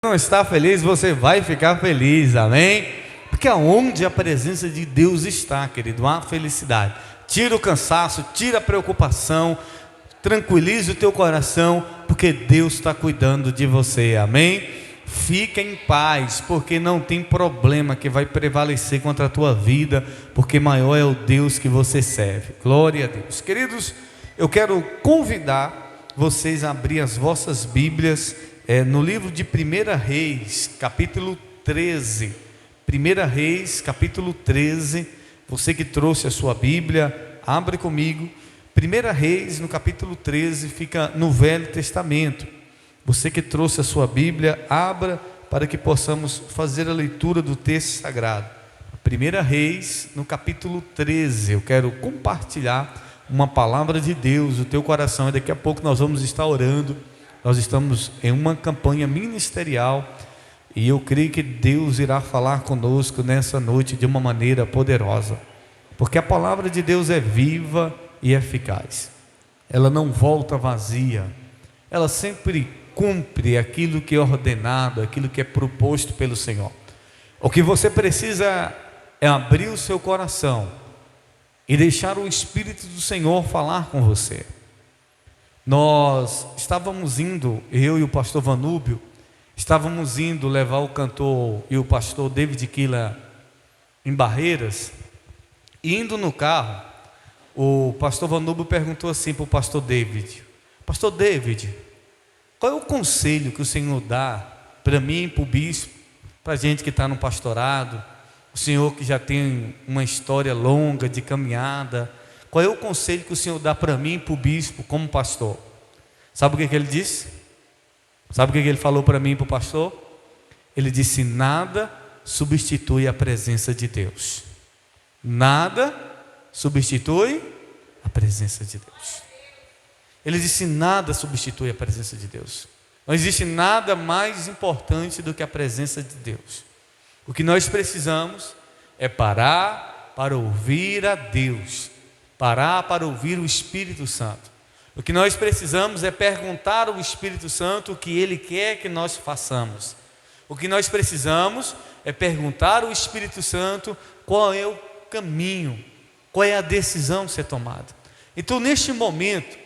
Não está feliz, você vai ficar feliz, amém? Porque aonde a presença de Deus está, querido, há felicidade. Tira o cansaço, tira a preocupação, tranquilize o teu coração, porque Deus está cuidando de você, amém? Fica em paz, porque não tem problema que vai prevalecer contra a tua vida, porque maior é o Deus que você serve. Glória a Deus. Queridos, eu quero convidar vocês a abrir as vossas Bíblias no livro de 1 Reis, capítulo 13. 1 Reis, capítulo 13. Você que trouxe a sua Bíblia, abre comigo. 1 Reis, no capítulo 13, fica no Velho Testamento. Você que trouxe a sua Bíblia, abra para que possamos fazer a leitura do texto sagrado. 1 Reis, no capítulo 13. Eu quero compartilhar uma palavra de Deus no teu coração, e daqui a pouco nós vamos estar orando. Nós estamos em uma campanha ministerial e eu creio que Deus irá falar conosco nessa noite de uma maneira poderosa, porque a palavra de Deus é viva e eficaz. Ela não volta vazia, ela sempre cumpre aquilo que é ordenado, aquilo que é proposto pelo Senhor. O que você precisa é abrir o seu coração e deixar o Espírito do Senhor falar com você. Nós estávamos indo, eu e o pastor Vanúbio, estávamos indo levar o cantor e o pastor David Killa em Barreiras, e indo no carro, o pastor Vanúbio perguntou assim para o pastor David: Pastor David, qual é o conselho que o Senhor dá para mim, para o bispo, para a gente que está no pastorado, o senhor que já tem uma história longa de caminhada, qual é o conselho que o Senhor dá para mim, para o bispo, como pastor? Sabe o que ele disse? Sabe o que ele falou para mim e para o pastor? Ele disse: nada substitui a presença de Deus. Nada substitui a presença de Deus. Ele disse: nada substitui a presença de Deus. Não existe nada mais importante do que a presença de Deus. O que nós precisamos é parar para ouvir a Deus, parar para ouvir o Espírito Santo. O que nós precisamos é perguntar ao Espírito Santo o que Ele quer que nós façamos. O que nós precisamos é perguntar ao Espírito Santo qual é o caminho, qual é a decisão a ser tomada. Então, neste momento,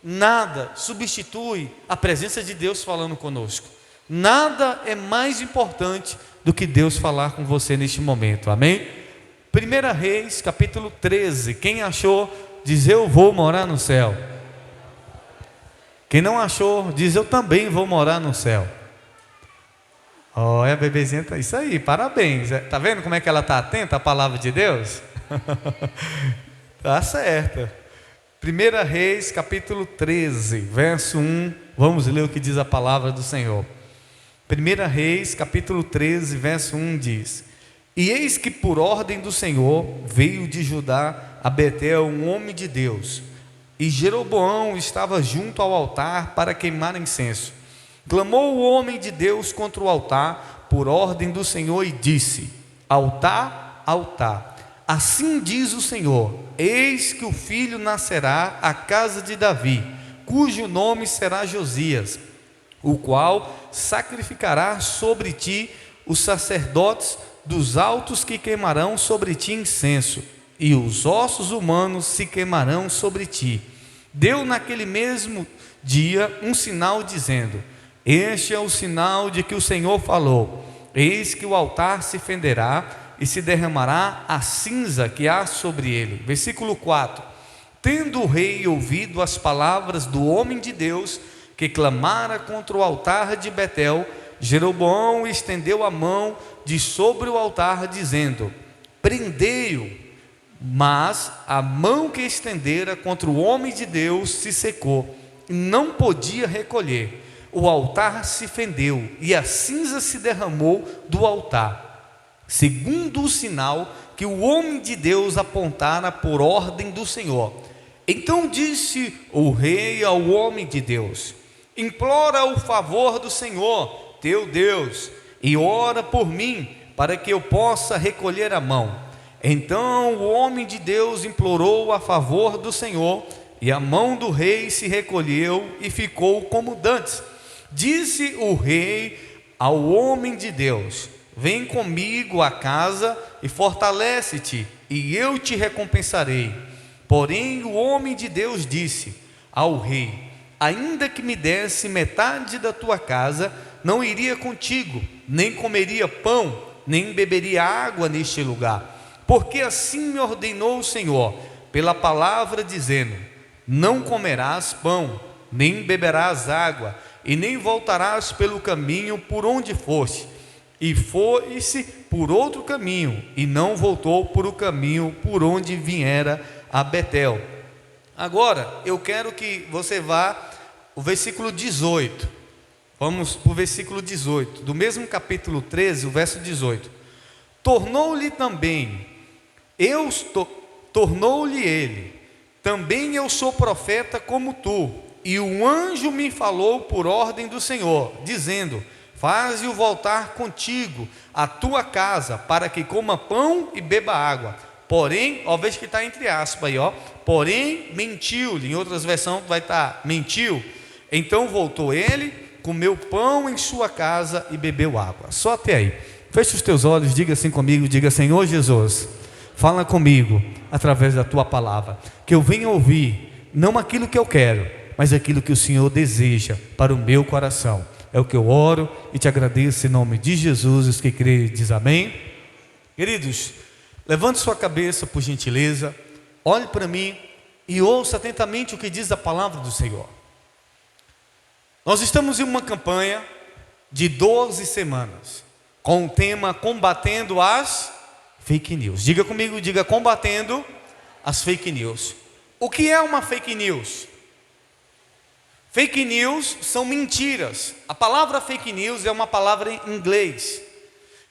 nada substitui a presença de Deus falando conosco. Nada é mais importante do que Deus falar com você neste momento, amém? 1 Reis, capítulo 13. Quem achou, diz: eu vou morar no céu. Quem não achou, diz: eu também vou morar no céu. Olha, a bebezinha, tá isso aí, parabéns. Está vendo como é que ela está atenta à palavra de Deus? Está certa. 1 Reis, capítulo 13, verso 1. Vamos ler o que diz a palavra do Senhor. 1 Reis, capítulo 13, verso 1 diz: e eis que por ordem do Senhor veio de Judá a Betel um homem de Deus, e Jeroboão estava junto ao altar para queimar incenso. Clamou o homem de Deus contra o altar por ordem do Senhor e disse: altar, altar, assim diz o Senhor: eis que o filho nascerá à casa de Davi, cujo nome será Josias, o qual sacrificará sobre ti os sacerdotes dos altos que queimarão sobre ti incenso, e os ossos humanos se queimarão sobre ti. Deu naquele mesmo dia um sinal dizendo: este é o sinal de que o Senhor falou: eis que o altar se fenderá e se derramará a cinza que há sobre ele. Versículo 4: tendo o rei ouvido as palavras do homem de Deus que clamara contra o altar de Betel, Jeroboão estendeu a mão de sobre o altar, dizendo: prendei-o. Mas a mão que estendera contra o homem de Deus se secou, e não podia recolher. O altar se fendeu, e a cinza se derramou do altar, segundo o sinal que o homem de Deus apontara por ordem do Senhor. Então disse o rei ao homem de Deus: implora o favor do Senhor teu Deus, e ora por mim, para que eu possa recolher a mão. Então o homem de Deus implorou a favor do Senhor, e a mão do rei se recolheu e ficou como dantes. Disse o rei ao homem de Deus: vem comigo à casa e fortalece-te, e eu te recompensarei. Porém o homem de Deus disse ao rei: ainda que me desse metade da tua casa, não iria contigo, nem comeria pão, nem beberia água neste lugar, porque assim me ordenou o Senhor pela palavra, dizendo: não comerás pão, nem beberás água, e nem voltarás pelo caminho por onde foste. E foi-se por outro caminho, e não voltou por o caminho por onde viera a Betel. Agora eu quero que você vá o versículo 18. Vamos para o versículo 18 do mesmo capítulo 13, o verso 18. Tornou-lhe ele: também eu sou profeta como tu, e um anjo me falou por ordem do Senhor, dizendo: faze-o voltar contigo à tua casa, para que coma pão e beba água. Porém, ó, veja que está entre aspas aí, ó. Porém, mentiu-lhe. Em outras versões vai estar: mentiu. Então voltou ele, comeu pão em sua casa e bebeu água. Só até aí. Feche os teus olhos, diga assim comigo, diga: Senhor Jesus, fala comigo através da tua palavra, que eu venha ouvir não aquilo que eu quero, mas aquilo que o Senhor deseja para o meu coração. É o que eu oro e te agradeço em nome de Jesus. Os que creem, diz amém. Queridos, levante sua cabeça por gentileza, olhe para mim e ouça atentamente o que diz a palavra do Senhor. Nós estamos em uma campanha de 12 semanas com o tema combatendo as fake news. Diga comigo, diga: combatendo as fake news. O que é uma fake news? Fake news são mentiras. A palavra fake news é uma palavra em inglês.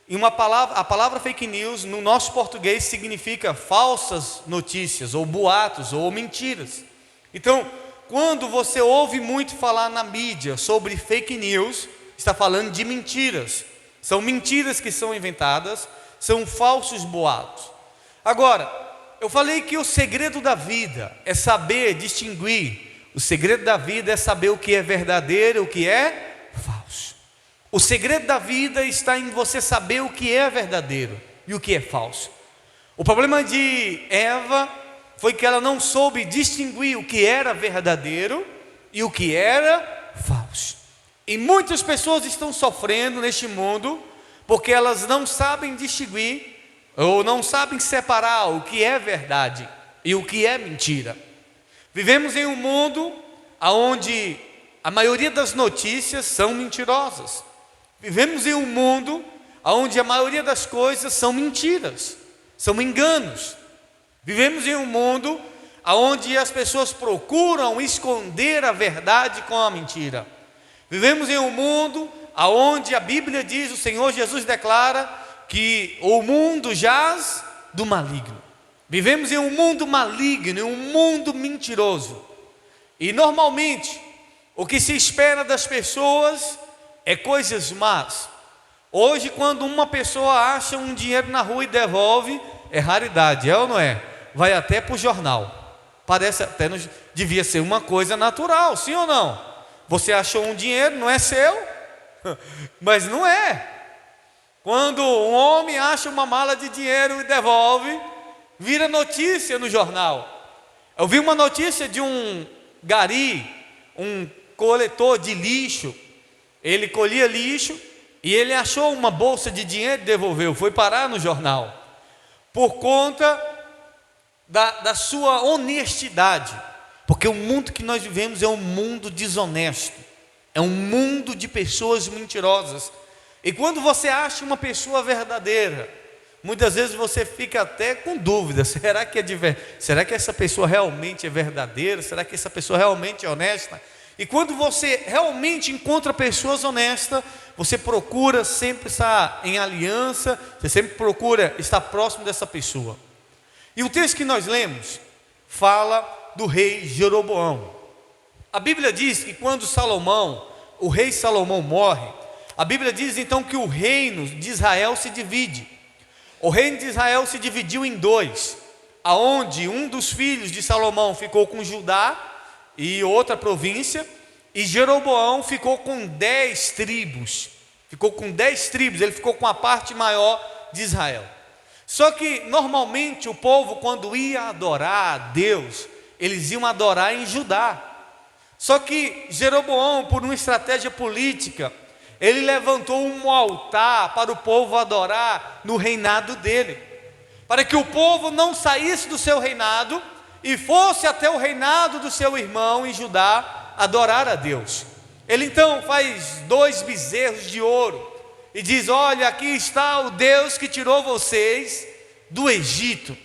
E a palavra fake news no nosso português significa falsas notícias, ou boatos, ou mentiras. Então, quando você ouve muito falar na mídia sobre fake news, está falando de mentiras. São mentiras que são inventadas, são falsos boatos. Agora, eu falei que o segredo da vida é saber distinguir. O segredo da vida é saber o que é verdadeiro e o que é falso. O segredo da vida está em você saber o que é verdadeiro e o que é falso. O problema de Eva foi que ela não soube distinguir o que era verdadeiro e o que era falso. E muitas pessoas estão sofrendo neste mundo porque elas não sabem distinguir ou não sabem separar o que é verdade e o que é mentira. Vivemos em um mundo onde a maioria das notícias são mentirosas. Vivemos em um mundo onde a maioria das coisas são mentiras, são enganos. Vivemos em um mundo onde as pessoas procuram esconder a verdade com a mentira. Vivemos em um mundo onde a Bíblia diz, o Senhor Jesus declara que o mundo jaz do maligno. Vivemos em um mundo maligno, em um mundo mentiroso. E normalmente o que se espera das pessoas é coisas más. Hoje, quando uma pessoa acha um dinheiro na rua e devolve, é raridade, é ou não é? Vai até para o jornal. Parece até, devia ser uma coisa natural, sim ou não? Você achou um dinheiro, não é seu? Mas não é. Quando um homem acha uma mala de dinheiro e devolve, vira notícia no jornal. Eu vi uma notícia de um gari, um coletor de lixo. Ele colhia lixo e ele achou uma bolsa de dinheiro e devolveu. Foi parar no jornal por conta da sua honestidade. Porque o mundo que nós vivemos é um mundo desonesto, é um mundo de pessoas mentirosas. E quando você acha uma pessoa verdadeira, muitas vezes você fica até com dúvida: será que essa pessoa realmente é verdadeira? Será que essa pessoa realmente é honesta? E quando você realmente encontra pessoas honestas, você procura sempre estar em aliança, você sempre procura estar próximo dessa pessoa. E o texto que nós lemos fala do rei Jeroboão. A Bíblia diz que quando o rei Salomão morre, a Bíblia diz então que o reino de Israel se divide. O reino de Israel se dividiu em dois, aonde um dos filhos de Salomão ficou com Judá e outra província, e Jeroboão ficou com 10 tribos, ficou com 10 tribos, ele ficou com a parte maior de Israel. Só que normalmente o povo, quando ia adorar a Deus, eles iam adorar em Judá. Só que Jeroboão, por uma estratégia política, ele levantou um altar para o povo adorar no reinado dele, para que o povo não saísse do seu reinado e fosse até o reinado do seu irmão em Judá adorar a Deus. Ele então faz 2 bezerros de ouro e diz: olha, aqui está o Deus que tirou vocês do Egito.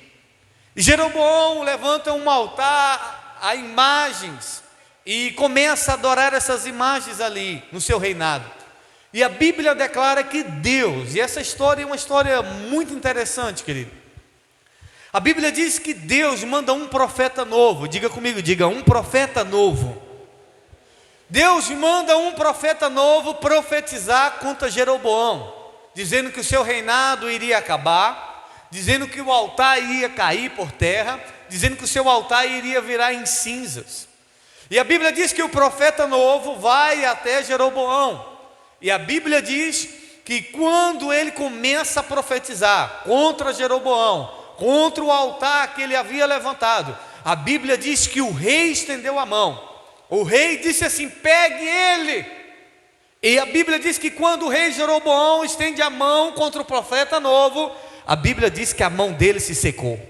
E Jeroboão levanta um altar a imagens e começa a adorar essas imagens ali no seu reinado. E a Bíblia declara que Deus, e essa história é uma história muito interessante, querido. A Bíblia diz que Deus manda um profeta novo. Diga comigo, diga: um profeta novo. Deus manda um profeta novo profetizar contra Jeroboão, dizendo que o seu reinado iria acabar, dizendo que o altar iria cair por terra, dizendo que o seu altar iria virar em cinzas. E a Bíblia diz que o profeta novo vai até Jeroboão. E a Bíblia diz que quando ele começa a profetizar contra Jeroboão, contra o altar que ele havia levantado, a Bíblia diz que o rei estendeu a mão. O rei disse assim: pegue ele. E a Bíblia diz que quando o rei Jeroboão estende a mão contra o profeta novo, a Bíblia diz que a mão dele se secou,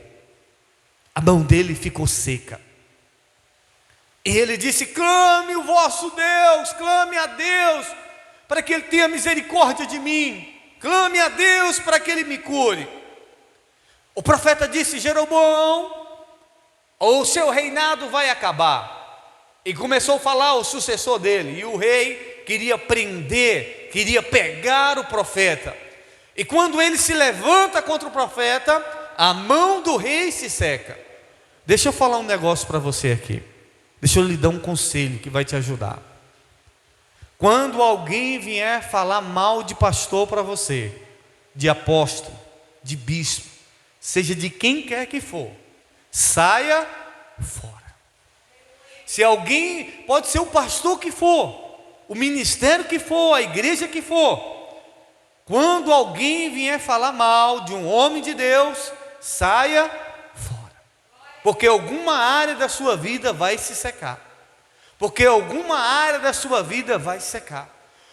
a mão dele ficou seca. E ele disse: clame o vosso Deus, clame a Deus para que ele tenha misericórdia de mim, clame a Deus para que ele me cure. O profeta disse: Jeroboão, o seu reinado vai acabar. E começou a falar o sucessor dele, e o rei queria prender, queria pegar o profeta. E quando ele se levanta contra o profeta, a mão do rei se seca. Deixa eu falar um negócio para você aqui. Deixa eu lhe dar um conselho que vai te ajudar. Quando alguém vier falar mal de pastor para você, de apóstolo, de bispo, seja de quem quer que for, saia fora. Se alguém, pode ser o pastor que for, o ministério que for, a igreja que for, quando alguém vier falar mal de um homem de Deus, saia fora, porque alguma área da sua vida vai se secar, porque alguma área da sua vida vai secar.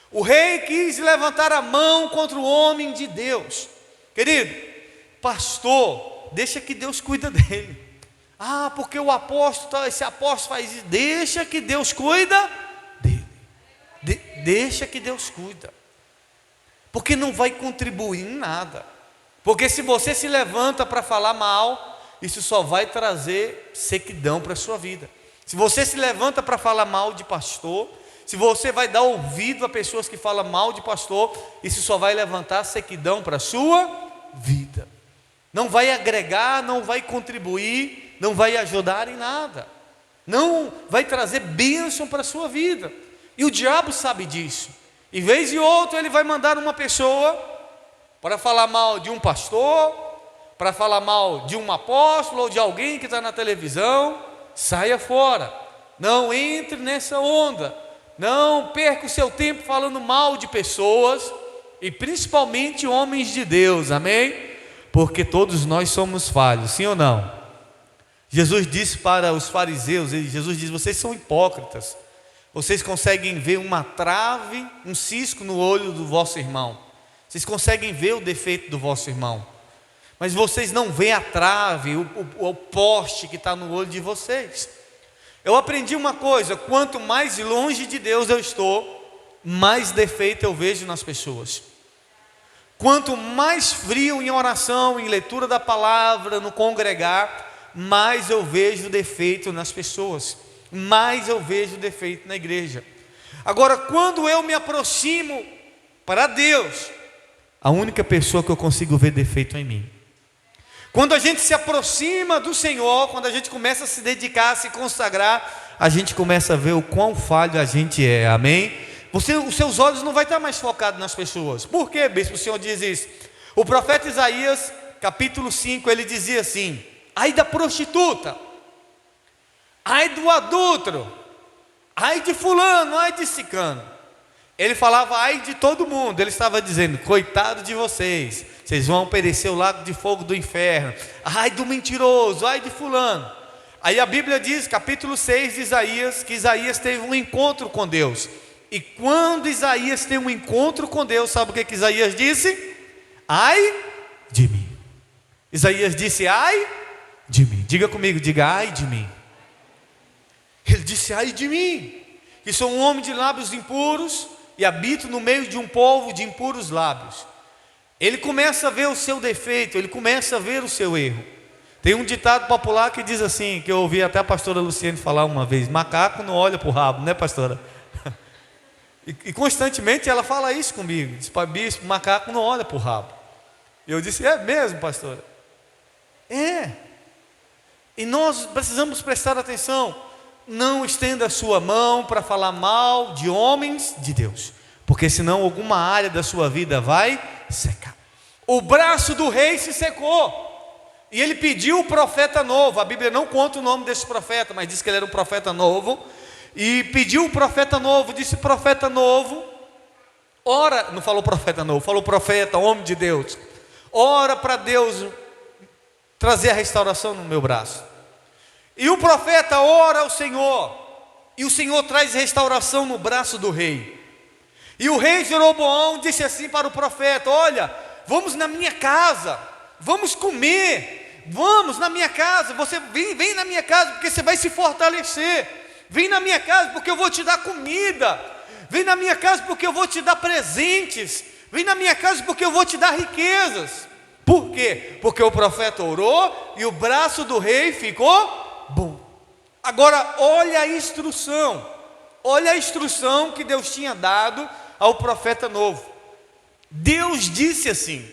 O rei quis levantar a mão contra o homem de Deus. Querido, pastor, deixa que Deus cuida dele. Ah, porque o apóstolo, esse apóstolo faz isso. Deixa que Deus cuida dele. Deixa que Deus cuida. Porque não vai contribuir em nada. Porque se você se levanta para falar mal, isso só vai trazer sequidão para a sua vida. Se você se levanta para falar mal de pastor, se você vai dar ouvido a pessoas que falam mal de pastor, isso só vai levantar sequidão para a sua vida. Não vai agregar, não vai contribuir, não vai ajudar em nada, não vai trazer bênção para a sua vida. E o diabo sabe disso. E vez e outra ele vai mandar uma pessoa para falar mal de um pastor, para falar mal de um apóstolo ou de alguém que está na televisão. Saia fora, não entre nessa onda, não perca o seu tempo falando mal de pessoas, e principalmente homens de Deus, amém? Porque todos nós somos falhos, sim ou não? Jesus disse para os fariseus, Jesus diz: vocês são hipócritas, vocês conseguem ver uma trave, um cisco no olho do vosso irmão, vocês conseguem ver o defeito do vosso irmão, mas vocês não veem a trave, o poste que está no olho de vocês. Eu aprendi uma coisa: quanto mais longe de Deus eu estou, mais defeito eu vejo nas pessoas. Quanto mais frio em oração, em leitura da palavra, no congregar, mais eu vejo defeito nas pessoas, mais eu vejo defeito na igreja. Agora, quando eu me aproximo para Deus, a única pessoa que eu consigo ver defeito é em mim. Quando a gente se aproxima do Senhor, quando a gente começa a se dedicar, a se consagrar, a gente começa a ver o quão falho a gente é, amém? Os seus olhos não vão estar mais focados nas pessoas. Por quê, bispo? O Senhor diz isso. O profeta Isaías, capítulo 5, ele dizia assim: ai da prostituta, ai do adúltero, ai de fulano, ai de cicano. Ele falava ai de todo mundo. Ele estava dizendo: coitado de vocês, vocês vão perecer o lago de fogo do inferno. Ai do mentiroso, ai de fulano. Aí a Bíblia diz, capítulo 6 de Isaías, que Isaías teve um encontro com Deus. E quando Isaías tem um encontro com Deus, sabe o que Isaías disse? Ai de mim. Isaías disse ai de mim. Diga comigo, diga ai de mim. Ele disse ai de mim, que sou um homem de lábios impuros e habito no meio de um povo de impuros lábios. Ele começa a ver o seu defeito, ele começa a ver o seu erro. Tem um ditado popular que diz assim, que eu ouvi até a pastora Luciane falar uma vez: macaco não olha para o rabo, né, pastora? E constantemente ela fala isso comigo. Diz: para bispo, macaco não olha para o rabo. E eu disse: é mesmo, pastora? É. E nós precisamos prestar atenção. Não estenda a sua mão para falar mal de homens de Deus, porque senão alguma área da sua vida vai secar. O braço do rei se secou, e ele pediu o profeta novo. A Bíblia não conta o nome desse profeta, mas diz que ele era um profeta novo. E pediu o profeta novo, disse: profeta novo, ora, não falou profeta novo, falou profeta, homem de Deus, ora para Deus trazer a restauração no meu braço. E o profeta ora ao Senhor, e o Senhor traz restauração no braço do rei. E o rei Jeroboão disse assim para o profeta: olha, vamos na minha casa, vamos comer, vamos na minha casa, você vem na minha casa, porque você vai se fortalecer. Vem na minha casa porque eu vou te dar comida. Vem na minha casa porque eu vou te dar presentes. Vem na minha casa porque eu vou te dar riquezas. Por quê? Porque o profeta orou e o braço do rei ficou bom. Agora olha a instrução. Olha a instrução que Deus tinha dado ao profeta novo. Deus disse assim.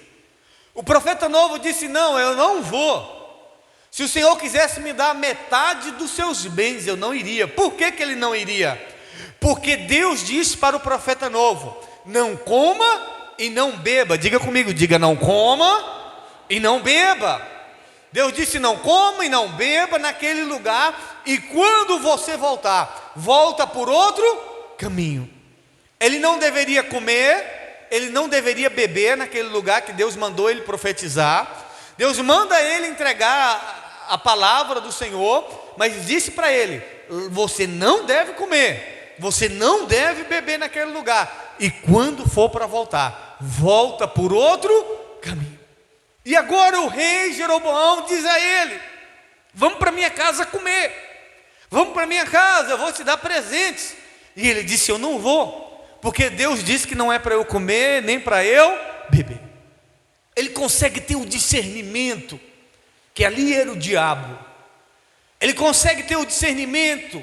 O profeta novo disse: não, eu não vou. Se o Senhor quisesse me dar metade dos seus bens, eu não iria. Por que ele não iria? Porque Deus disse para o profeta novo: não coma e não beba. Diga comigo, diga: não coma e não beba. Deus disse: não coma e não beba naquele lugar, e quando você voltar, volta por outro caminho. Ele não deveria comer, ele não deveria beber naquele lugar que Deus mandou ele profetizar. Deus manda ele entregar a palavra do Senhor, mas disse para ele: você não deve comer, você não deve beber naquele lugar, e quando for para voltar, volta por outro caminho. E agora o rei Jeroboão diz a ele: vamos para minha casa comer, vamos para minha casa, eu vou te dar presentes. E ele disse: eu não vou, porque Deus disse que não é para eu comer, nem para eu beber. Ele consegue ter o discernimento que ali era o diabo. Ele consegue ter o discernimento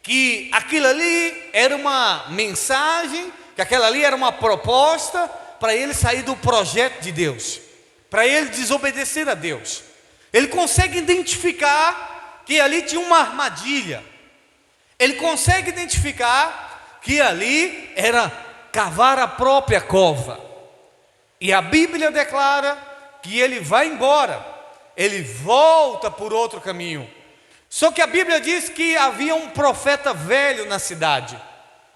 que aquilo ali era uma mensagem, que aquela ali era uma proposta para ele sair do projeto de Deus, para ele desobedecer a Deus. Ele consegue identificar que ali tinha uma armadilha. Ele consegue identificar que ali era cavar a própria cova. E a Bíblia declara que ele vai embora, ele volta por outro caminho. Só que a Bíblia diz que havia um profeta velho na cidade.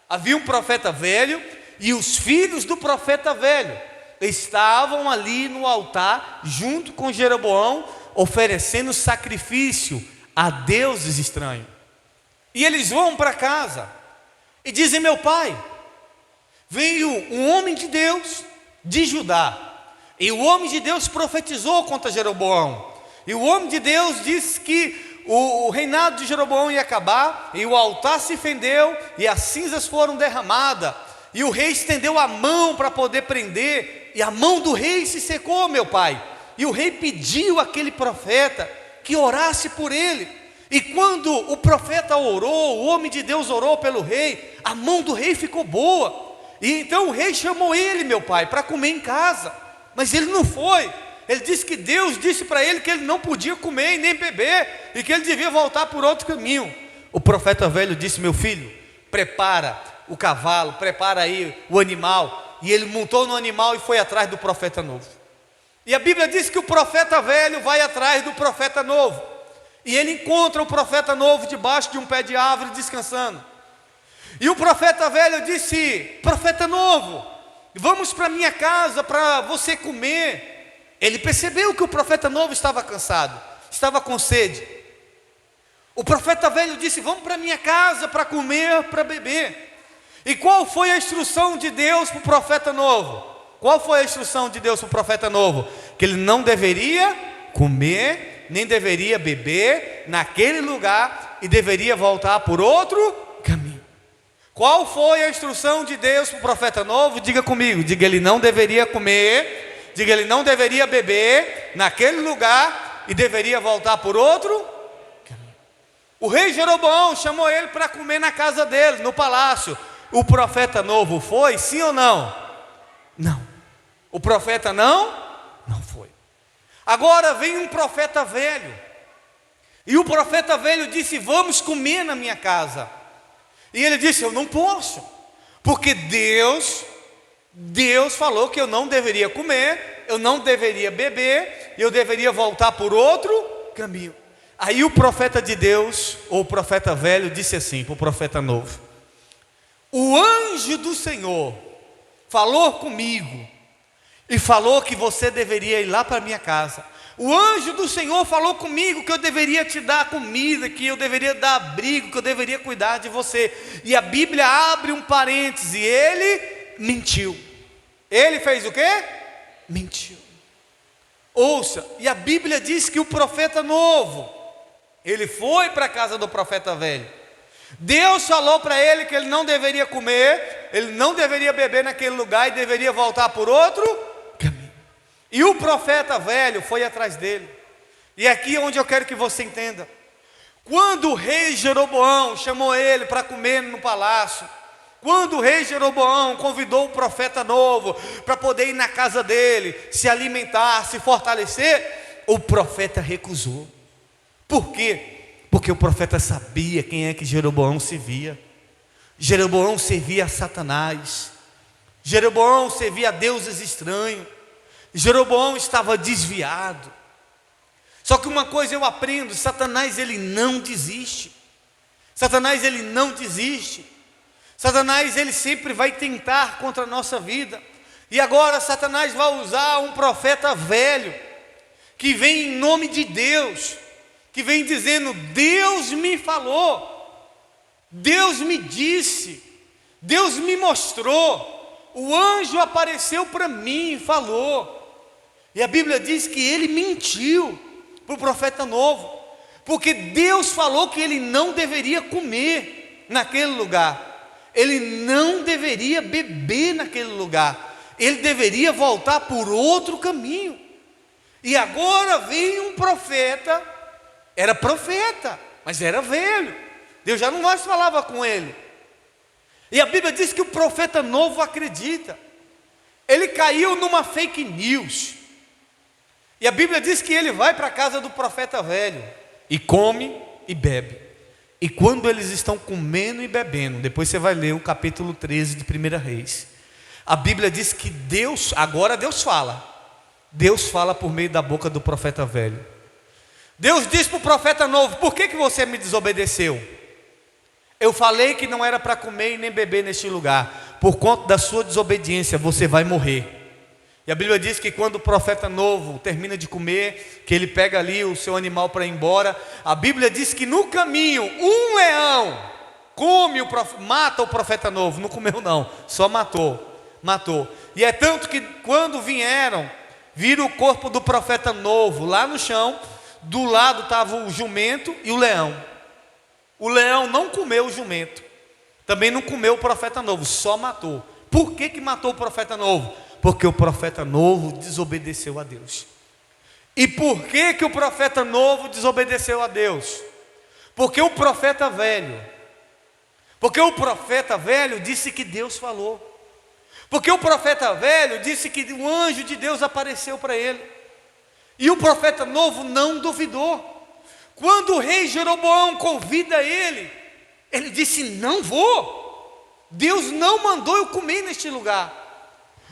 Havia um profeta velho, e os filhos do profeta velho estavam ali no altar, junto com Jeroboão, oferecendo sacrifício a deuses estranhos. E eles vão para casa e dizem: meu pai, veio um homem de Deus de Judá, e o homem de Deus profetizou contra Jeroboão, e o homem de Deus disse que o reinado de Jeroboão ia acabar, e o altar se fendeu, e as cinzas foram derramadas, e o rei estendeu a mão para poder prender, e a mão do rei se secou, meu pai. E o rei pediu àquele profeta que orasse por ele, e quando o profeta orou, o homem de Deus orou pelo rei, a mão do rei ficou boa. E então o rei chamou ele, meu pai, para comer em casa, mas ele não foi. Ele disse que Deus disse para ele que ele não podia comer e nem beber, e que ele devia voltar por outro caminho. O profeta velho disse: meu filho, prepara o cavalo, prepara aí o animal. E ele montou no animal e foi atrás do profeta novo. E a Bíblia diz que o profeta velho vai atrás do profeta novo, e ele encontra o profeta novo debaixo de um pé de árvore descansando. E o profeta velho disse: profeta novo, vamos para minha casa para você comer. Ele percebeu que o profeta novo estava cansado, estava com sede. O profeta velho disse: vamos para minha casa para comer, para beber. E qual foi a instrução de Deus para o profeta novo? Qual foi a instrução de Deus para o profeta novo? Que ele não deveria comer, nem deveria beber naquele lugar, e deveria voltar por outro caminho. Qual foi a instrução de Deus para o profeta novo? Diga comigo, diga: ele não deveria comer, diga: ele não deveria beber naquele lugar, e deveria voltar por outro caminho. O rei Jeroboão chamou ele para comer na casa dele, no palácio. O profeta novo foi, sim ou não? Não. O profeta não foi. Agora vem um profeta velho, e o profeta velho disse: vamos comer na minha casa. E ele disse: eu não posso, porque Deus falou que eu não deveria comer, eu não deveria beber, e eu deveria voltar por outro caminho. Aí o profeta de Deus, ou o profeta velho, disse assim para o profeta novo: o anjo do Senhor falou comigo e falou que você deveria ir lá para a minha casa. O anjo do Senhor falou comigo que eu deveria te dar comida, que eu deveria dar abrigo, que eu deveria cuidar de você. E a Bíblia abre um parêntese: ele mentiu. Ele fez o quê? Mentiu. Ouça, e a Bíblia diz que o profeta novo, ele foi para a casa do profeta velho. Deus falou para ele que ele não deveria comer, ele não deveria beber naquele lugar, e deveria voltar por outro caminho. E o profeta velho foi atrás dele. E aqui é onde eu quero que você entenda. Quando o rei Jeroboão chamou ele para comer no palácio, quando o rei Jeroboão convidou o profeta novo para poder ir na casa dele, se alimentar, se fortalecer, o profeta recusou. Por quê? Porque o profeta sabia quem é que Jeroboão servia. Jeroboão servia a Satanás. Jeroboão servia a deuses estranhos. Jeroboão estava desviado. Só que uma coisa eu aprendo: Satanás, ele não desiste. Satanás, ele não desiste. Satanás, ele sempre vai tentar contra a nossa vida. E agora Satanás vai usar um profeta velho, que vem em nome de Deus, que vem dizendo: Deus me falou, Deus me disse, Deus me mostrou, o anjo apareceu para mim e falou. E a Bíblia diz que ele mentiu para o profeta novo, porque Deus falou que ele não deveria comer naquele lugar, ele não deveria beber naquele lugar, ele deveria voltar por outro caminho. E agora vem um profeta, era profeta, mas era velho, Deus já não mais falava com ele. E a Bíblia diz que o profeta novo acredita. Ele caiu numa fake news. E a Bíblia diz que ele vai para a casa do profeta velho e come e bebe. E quando eles estão comendo e bebendo, depois você vai ler o capítulo 13 de 1 Reis, a Bíblia diz que agora Deus fala por meio da boca do profeta velho. Deus diz para o profeta novo: por que você me desobedeceu? Eu falei que não era para comer e nem beber neste lugar. Por conta da sua desobediência você vai morrer. E a Bíblia diz que quando o profeta novo termina de comer, que ele pega ali o seu animal para ir embora, a Bíblia diz que no caminho um leão mata o profeta novo. Não comeu não, só matou. E é tanto que quando viram o corpo do profeta novo lá no chão. Do lado estava o jumento e o leão. O leão não comeu o jumento, também não comeu o profeta novo, só matou. Por que matou o profeta novo? Porque o profeta novo desobedeceu a Deus. E por que o profeta novo desobedeceu a Deus? Porque o profeta velho disse que Deus falou. Porque o profeta velho disse que o anjo de Deus apareceu para ele. E o profeta novo não duvidou. Quando o rei Jeroboão convida ele, ele disse: não vou, Deus não mandou eu comer neste lugar.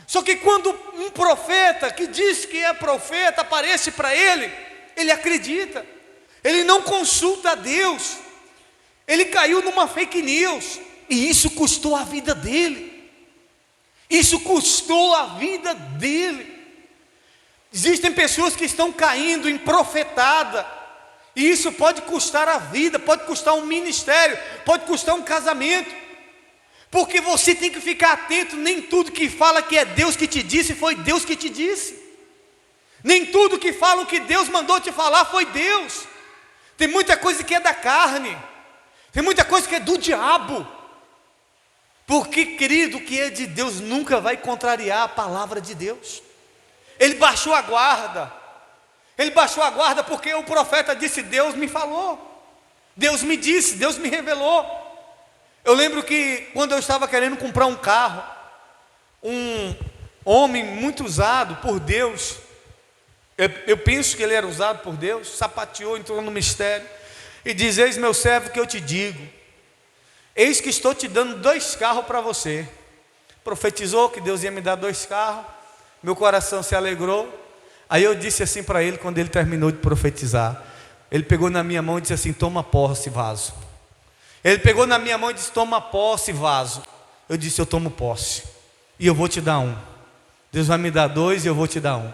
Só que quando um profeta que diz que é profeta aparece para ele, ele acredita, ele não consulta a Deus, ele caiu numa fake news, E isso custou a vida dele. Isso custou a vida dele. Existem pessoas que estão caindo em profetada, e isso pode custar a vida, pode custar um ministério, pode custar um casamento, porque você tem que ficar atento. Nem tudo que fala que é Deus que te disse, foi Deus que te disse. Nem tudo que falam que Deus mandou te falar, foi Deus. Tem muita coisa que é da carne, tem muita coisa que é do diabo. Porque, querido, o que é de Deus nunca vai contrariar a palavra de Deus. Ele baixou a guarda. Ele baixou a guarda porque o profeta disse: Deus me falou, Deus me disse, Deus me revelou. Eu lembro que quando eu estava querendo comprar um carro, um homem muito usado por Deus, eu penso que ele era usado por Deus, sapateou, entrou no mistério e diz: eis, meu servo, que eu te digo, eis que estou te dando 2 carros para você. Profetizou que Deus ia me dar 2 carros. Meu coração se alegrou. Aí eu disse assim para ele, quando ele terminou de profetizar, ele pegou na minha mão e disse assim: toma posse, vaso. Ele pegou na minha mão e disse: toma posse, vaso. Eu disse: eu tomo posse, e eu vou te dar 1. Deus vai me dar 2 e eu vou te dar 1.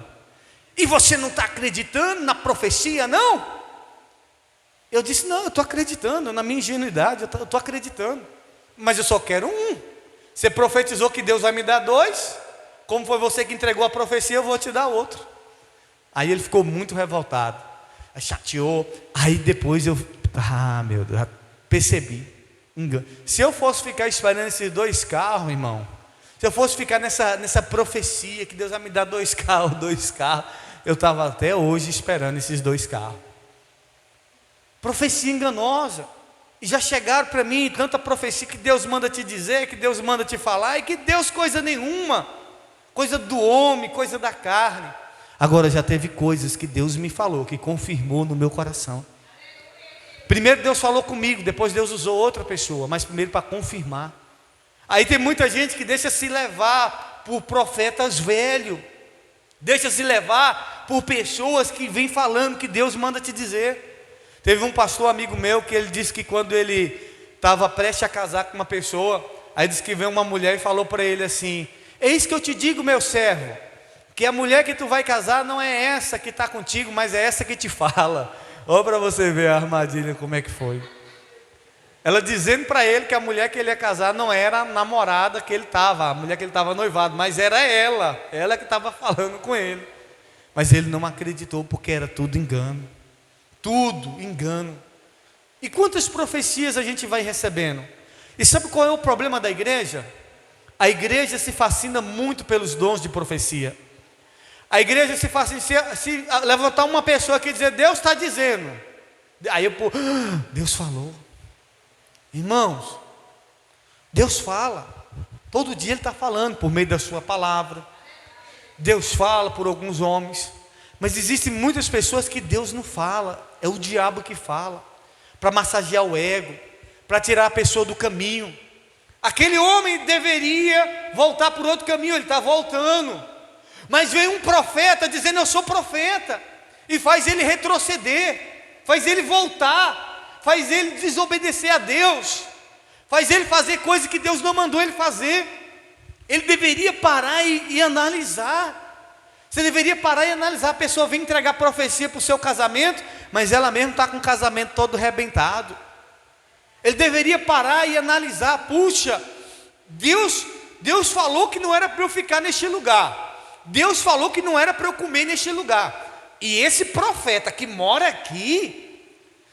E você não está acreditando na profecia, não? Eu disse: não, eu estou acreditando, na minha ingenuidade, eu estou acreditando, mas eu só quero 1. Você profetizou que Deus vai me dar 2, como foi você que entregou a profecia, eu vou te dar outro. Aí ele ficou muito revoltado, aí chateou. Aí depois meu Deus, percebi, engano. Se eu fosse ficar esperando esses 2 carros, irmão, se eu fosse ficar nessa profecia que Deus vai me dar 2 carros, 2 carros, eu estava até hoje esperando esses 2 carros. Profecia enganosa. E já chegaram para mim tanta profecia que Deus manda te dizer, que Deus manda te falar, e que Deus coisa nenhuma, coisa do homem, coisa da carne. Agora já teve coisas que Deus me falou, que confirmou no meu coração. Primeiro Deus falou comigo, depois Deus usou outra pessoa, mas primeiro para confirmar. Aí tem muita gente que deixa se levar por profetas velhos, deixa se levar por pessoas que vêm falando que Deus manda te dizer. Teve um pastor amigo meu que ele disse que quando ele estava prestes a casar com uma pessoa, aí disse que veio uma mulher e falou para ele assim: eis que eu te digo, meu servo, que a mulher que tu vai casar não é essa que está contigo, mas é essa que te fala. Olha para você ver a armadilha como é que foi. Ela dizendo para ele que a mulher que ele ia casar não era a namorada que ele estava, a mulher que ele estava noivado, mas era ela que estava falando com ele. Mas ele não acreditou, porque era tudo engano. Tudo engano. E quantas profecias a gente vai recebendo? E sabe qual é o problema da igreja? A igreja se fascina muito pelos dons de profecia. A igreja se fascina, se levantar uma pessoa aqui e dizer: Deus está dizendo. Aí Deus falou. Irmãos, Deus fala. Todo dia Ele está falando por meio da sua palavra. Deus fala por alguns homens. Mas existem muitas pessoas que Deus não fala. É o diabo que fala, para massagear o ego, para tirar a pessoa do caminho. Aquele homem deveria voltar por outro caminho, ele está voltando. Mas vem um profeta dizendo: eu sou profeta, e faz ele retroceder, faz ele voltar, faz ele desobedecer a Deus, faz ele fazer coisas que Deus não mandou ele fazer. Ele deveria parar e analisar. Você deveria parar e analisar. A pessoa vem entregar profecia para o seu casamento, mas ela mesmo está com o casamento todo arrebentado. Ele deveria parar e analisar: puxa, Deus falou que não era para eu ficar neste lugar, Deus falou que não era para eu comer neste lugar, e esse profeta que mora aqui,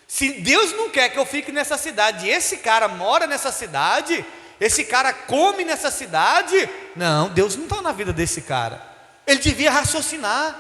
se Deus não quer que eu fique nessa cidade, esse cara mora nessa cidade, esse cara come nessa cidade, não, Deus não está na vida desse cara. Ele devia raciocinar.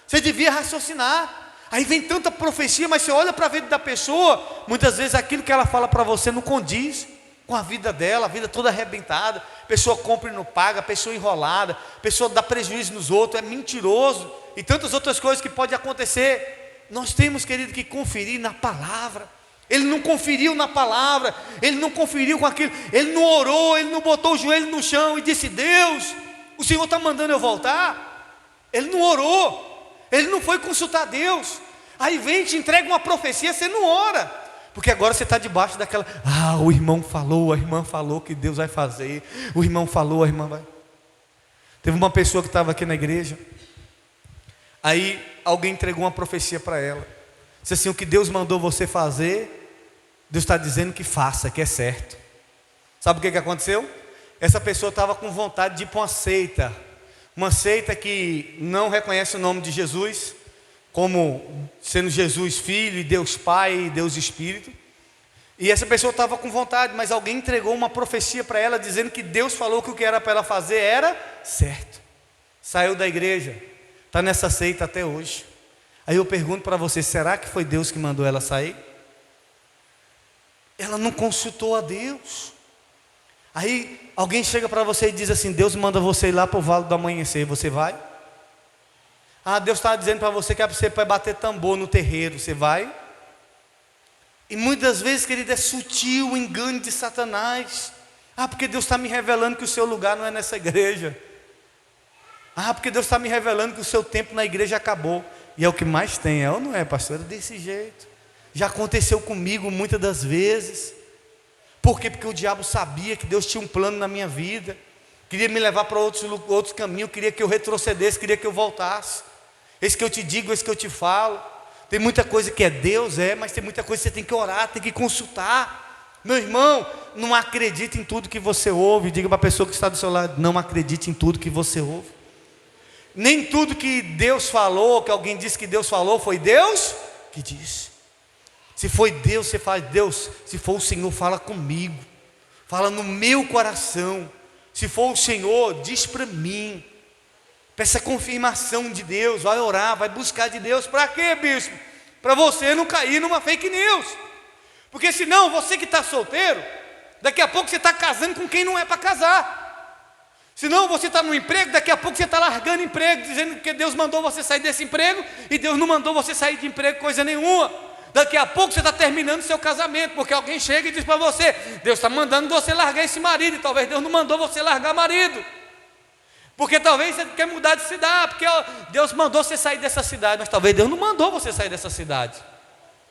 Você devia raciocinar. Aí vem tanta profecia, mas você olha para a vida da pessoa, muitas vezes aquilo que ela fala para você não condiz com a vida dela, a vida toda arrebentada. A pessoa compra e não paga, a pessoa enrolada, a pessoa dá prejuízo nos outros, é mentiroso, e tantas outras coisas que podem acontecer. Nós temos, querido, que conferir na palavra. Ele não conferiu na palavra, ele não conferiu com aquilo, ele não orou, ele não botou o joelho no chão e disse: Deus, o Senhor está mandando eu voltar. Ele não orou, ele não foi consultar Deus. Aí vem e te entrega uma profecia, você não ora. Porque agora você está debaixo daquela, o irmão falou, a irmã falou que Deus vai fazer, o irmão falou, a irmã vai. Teve uma pessoa que estava aqui na igreja, aí alguém entregou uma profecia para ela, disse assim: o que Deus mandou você fazer, Deus está dizendo que faça, que é certo. Sabe o que aconteceu? Essa pessoa estava com vontade de ir para uma seita que não reconhece o nome de Jesus, como sendo Jesus Filho, e Deus Pai, e Deus Espírito. E essa pessoa estava com vontade, mas alguém entregou uma profecia para ela, dizendo que Deus falou que o que era para ela fazer era certo. Saiu da igreja, está nessa seita até hoje. Aí eu pergunto para você: será que foi Deus que mandou ela sair? Ela não consultou a Deus. Aí alguém chega para você e diz assim: Deus manda você ir lá para o Vale do Amanhecer, você vai? Deus está dizendo para você que é para você bater tambor no terreiro, você vai? E muitas vezes, querido, é sutil o engano de Satanás. Porque Deus está me revelando que o seu lugar não é nessa igreja. Porque Deus está me revelando que o seu tempo na igreja acabou. E é o que mais tem, é ou não é, pastor? É desse jeito. Já aconteceu comigo muitas das vezes. Por quê? Porque o diabo sabia que Deus tinha um plano na minha vida, queria me levar para outros caminhos, queria que eu retrocedesse, queria que eu voltasse. Esse que eu te digo, esse que eu te falo. Tem muita coisa que é Deus, mas tem muita coisa que você tem que orar, tem que consultar. Meu irmão, não acredite em tudo que você ouve. Diga para a pessoa que está do seu lado: não acredite em tudo que você ouve. Nem tudo que Deus falou, que alguém disse que Deus falou, foi Deus que disse. Se foi Deus, você fala: Deus, se for o Senhor, fala comigo, fala no meu coração. Se for o Senhor, diz para mim. Peça confirmação de Deus, vai orar, vai buscar de Deus. Para quê, bispo? Para você não cair numa fake news. Porque senão, você que está solteiro, daqui a pouco você está casando com quem não é para casar. Senão você está no emprego, daqui a pouco você está largando emprego, dizendo que Deus mandou você sair desse emprego, e Deus não mandou você sair de emprego coisa nenhuma. Daqui a pouco você está terminando seu casamento, porque alguém chega e diz para você: Deus está mandando você largar esse marido, e talvez Deus não mandou você largar marido. Porque talvez você quer mudar de cidade, porque Deus mandou você sair dessa cidade, mas talvez Deus não mandou você sair dessa cidade.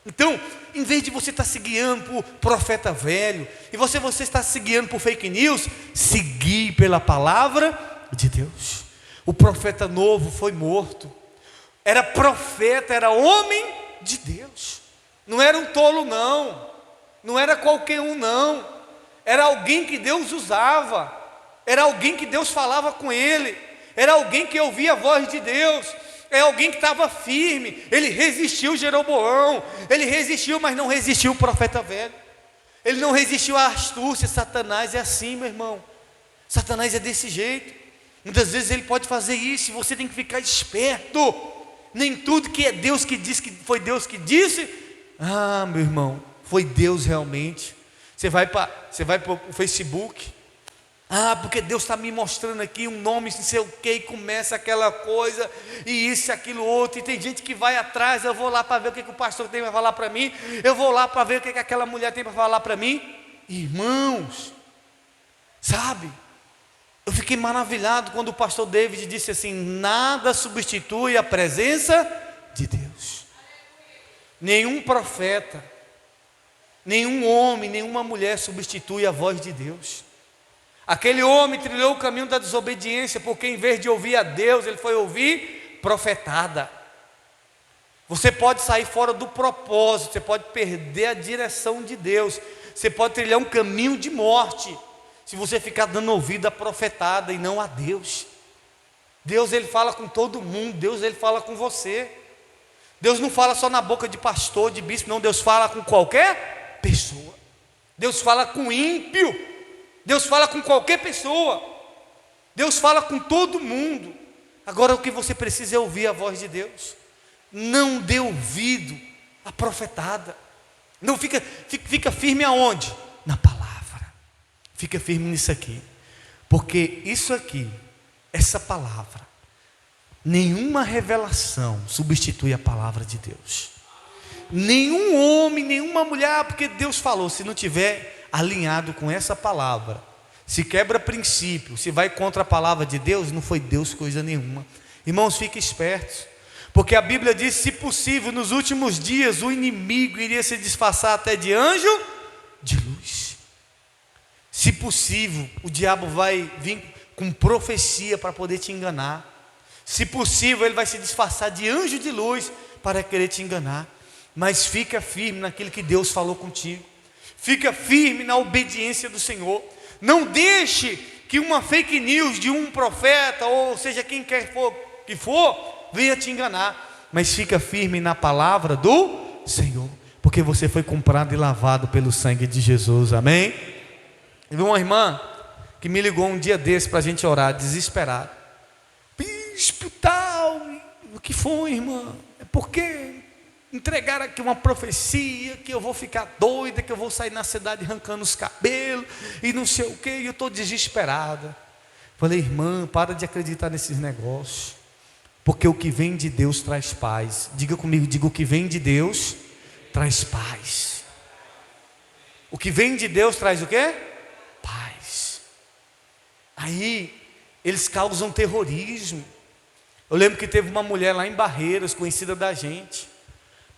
Então, em vez de você estar se guiando por profeta velho, e você está se guiando por fake news, se guie pela palavra de Deus. O profeta novo foi morto, era profeta, era homem de Deus, não era um tolo não era qualquer um não, era alguém que Deus usava, era alguém que Deus falava com ele, era alguém que ouvia a voz de Deus, é alguém que estava firme. Ele resistiu Jeroboão, ele resistiu, mas não resistiu o profeta velho, ele não resistiu à astúcia. Satanás é assim, meu irmão, Satanás é desse jeito. Muitas vezes ele pode fazer isso, e você tem que ficar esperto. Nem tudo que é Deus que diz que foi Deus que disse, meu irmão, foi Deus realmente. Você vai para o Facebook, porque Deus está me mostrando aqui um nome, não sei o que, e começa aquela coisa, e isso e aquilo outro, e tem gente que vai atrás. Eu vou lá para ver o que o pastor tem para falar para mim, eu vou lá para ver o que aquela mulher tem para falar para mim. Irmãos, sabe, eu fiquei maravilhado quando o pastor David disse assim: nada substitui a presença de Deus. Nenhum profeta, nenhum homem, nenhuma mulher substitui a voz de Deus. Aquele homem trilhou o caminho da desobediência, porque em vez de ouvir a Deus, ele foi ouvir profetada. Você pode sair fora do propósito, você pode perder a direção de Deus, você pode trilhar um caminho de morte, se você ficar dando ouvido à profetada e não a Deus. Deus, ele fala com todo mundo, Deus, ele fala com você. Deus não fala só na boca de pastor, de bispo, não. Deus fala com qualquer pessoa. Deus fala com ímpio, Deus fala com qualquer pessoa, Deus fala com todo mundo. Agora o que você precisa é ouvir a voz de Deus. Não dê ouvido à profetada. Não fica firme aonde? Na palavra. Fica firme nisso aqui, porque isso aqui, essa palavra, nenhuma revelação substitui a palavra de Deus. Nenhum homem, nenhuma mulher, porque Deus falou, se não tiver alinhado com essa palavra, se quebra princípio, se vai contra a palavra de Deus, não foi Deus coisa nenhuma. Irmãos, fiquem espertos, Porque a Bíblia diz: se possível, nos últimos dias o inimigo iria se disfarçar até de anjo de luz. Se possível, o diabo vai vir com profecia para poder te enganar. Se possível, ele vai se disfarçar de anjo de luz para querer te enganar. Mas fica firme naquilo que Deus falou contigo. Fica firme na obediência do Senhor. Não deixe que uma fake news de um profeta, ou seja, quem quer que for, venha te enganar. Mas fica firme na palavra do Senhor, porque você foi comprado e lavado pelo sangue de Jesus, amém? E uma irmã que me ligou um dia desse para a gente orar, desesperada. Bispo tal, o que foi, irmã? É porque entregaram aqui uma profecia que eu vou ficar doida, que eu vou sair na cidade arrancando os cabelos e não sei o que, e eu estou desesperada. Falei: irmã, para de acreditar nesses negócios, porque o que vem de Deus traz paz. Diga comigo, diga: o que vem de Deus traz paz. O que vem de Deus traz o quê? Paz. Aí eles causam terrorismo. Eu lembro que teve uma mulher lá em Barreiras, conhecida da gente.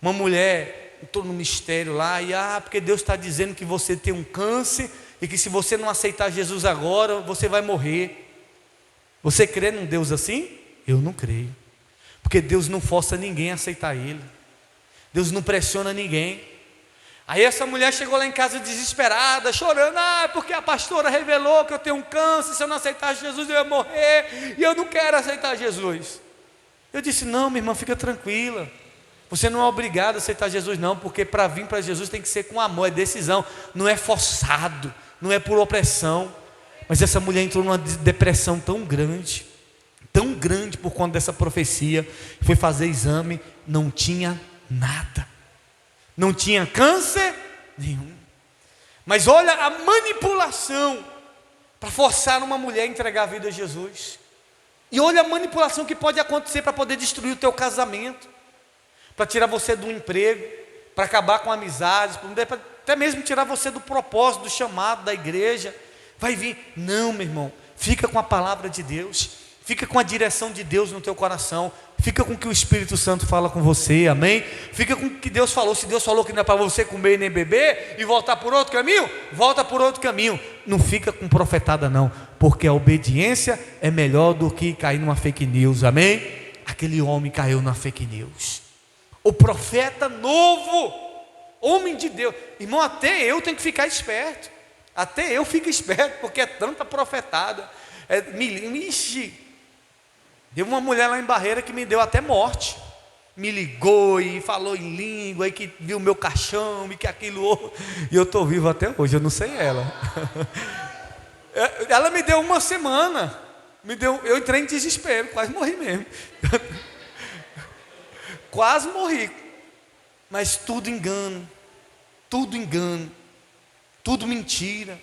Uma mulher entrou no mistério lá e porque Deus está dizendo que você tem um câncer e que se você não aceitar Jesus agora, você vai morrer. Você crê num Deus assim? Eu não creio, porque Deus não força ninguém a aceitar Ele. Deus não pressiona ninguém. Aí essa mulher chegou lá em casa desesperada, chorando: porque a pastora revelou que eu tenho um câncer, se eu não aceitar Jesus eu ia morrer, e eu não quero aceitar Jesus. Eu disse: não, minha irmã, fica tranquila. Você não é obrigado a aceitar Jesus não, porque para vir para Jesus tem que ser com amor, é decisão, não é forçado, não é por opressão. Mas essa mulher entrou numa depressão tão grande por conta dessa profecia. Foi fazer exame, não tinha nada, não tinha câncer nenhum. Mas olha a manipulação para forçar uma mulher a entregar a vida a Jesus. E olha a manipulação que pode acontecer para poder destruir o teu casamento, para tirar você do emprego, para acabar com amizades, para até mesmo tirar você do propósito, do chamado da igreja. Vai vir. Não, meu irmão, fica com a palavra de Deus, fica com a direção de Deus no teu coração, fica com o que o Espírito Santo fala com você, amém? Fica com o que Deus falou. Se Deus falou que não é para você comer nem beber e voltar por outro caminho, volta por outro caminho. Não fica com profetada não, porque a obediência é melhor do que cair numa fake news, amém? Aquele homem caiu na fake news. O profeta novo, homem de Deus. Irmão, até eu tenho que ficar esperto. Até eu fico esperto, porque é tanta profetada. Ixi, teve uma mulher lá em Barreira que me deu até morte. Me ligou e falou em língua, e que viu o meu caixão, e que aquilo. E eu estou vivo até hoje, eu não sei ela. Ela me deu uma semana. Eu entrei em desespero, quase morri mesmo. Quase morri. Mas tudo engano, tudo mentira,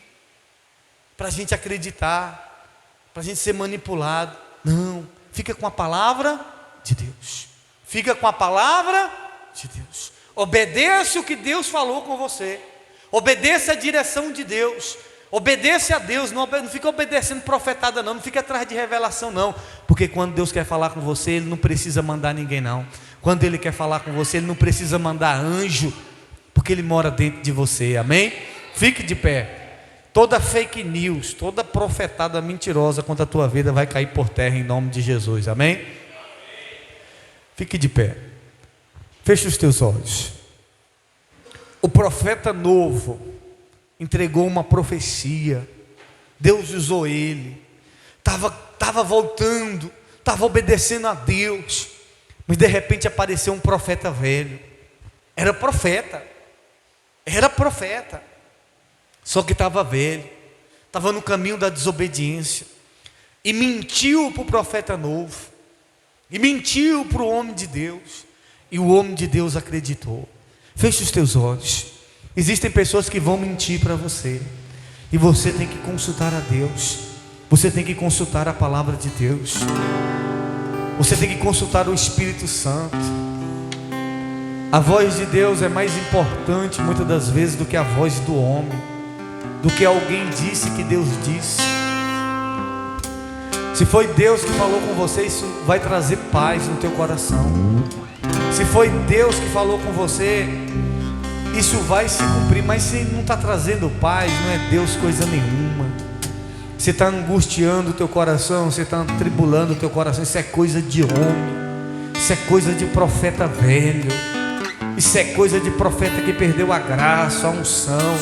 para a gente acreditar, para a gente ser manipulado. Não, fica com a palavra de Deus, fica com a palavra de Deus. Obedeça o que Deus falou com você, obedeça a direção de Deus, obedeça a Deus. Não fica obedecendo profetada não fica atrás de revelação não, porque quando Deus quer falar com você, Ele não precisa mandar ninguém não. Quando Ele quer falar com você, Ele não precisa mandar anjo, porque Ele mora dentro de você, amém? Fique de pé. Toda fake news, toda profetada mentirosa contra a tua vida vai cair por terra em nome de Jesus, amém? Fique de pé. Feche os teus olhos. O profeta novo entregou uma profecia. Deus usou ele. Estava voltando, estava obedecendo a Deus. Mas de repente apareceu um profeta velho. Era profeta. Só que estava velho. Estava no caminho da desobediência. E mentiu para o profeta novo. E mentiu para o homem de Deus. E o homem de Deus acreditou. Feche os teus olhos. Existem pessoas que vão mentir para você. E você tem que consultar a Deus. Você tem que consultar a palavra de Deus. Você tem que consultar o Espírito Santo. A voz de Deus é mais importante muitas das vezes do que a voz do homem, do que alguém disse que Deus disse. Se foi Deus que falou com você, isso vai trazer paz no teu coração. Se foi Deus que falou com você, isso vai se cumprir. Mas se não está trazendo paz, não é Deus coisa nenhuma. Você está angustiando o teu coração, você está atribulando o teu coração. Isso é coisa de homem, isso é coisa de profeta velho, isso é coisa de profeta que perdeu a graça, a unção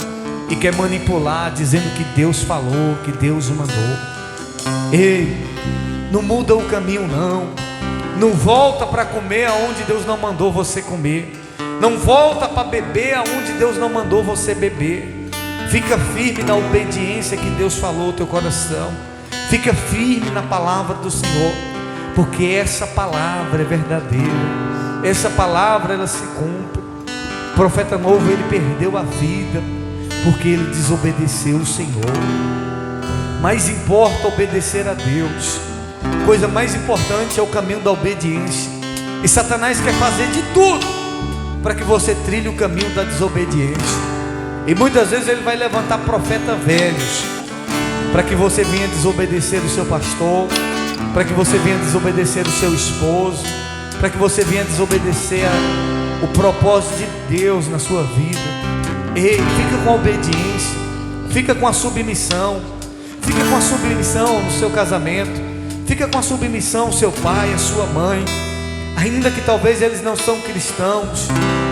e quer manipular, dizendo que Deus falou, que Deus mandou. Ei, não muda o caminho não. Não volta para comer aonde Deus não mandou você comer. Não volta para beber aonde Deus não mandou você beber. Fica firme na obediência que Deus falou no teu coração. Fica firme na palavra do Senhor, porque essa palavra é verdadeira. Essa palavra ela se cumpre. O profeta novo, ele perdeu a vida porque ele desobedeceu o Senhor. Mais importa obedecer a Deus. Coisa mais importante é o caminho da obediência. E Satanás quer fazer de tudo para que você trilhe o caminho da desobediência. E muitas vezes ele vai levantar profetas velhos para que você venha desobedecer o seu pastor, para que você venha desobedecer o seu esposo, para que você venha desobedecer o propósito de Deus na sua vida. Ei, fica com a obediência, fica com a submissão, fica com a submissão no seu casamento, fica com a submissão ao seu pai, à sua mãe, ainda que talvez eles não são cristãos,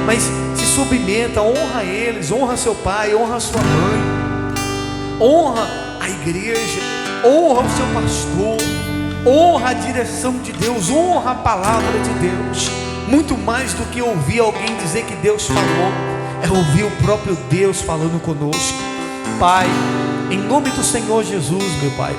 mas se submeta, honra eles, honra seu pai, honra sua mãe, honra a igreja, honra o seu pastor, honra a direção de Deus, honra a palavra de Deus. Muito mais do que ouvir alguém dizer que Deus falou, é ouvir o próprio Deus falando conosco. Pai, em nome do Senhor Jesus, meu Pai,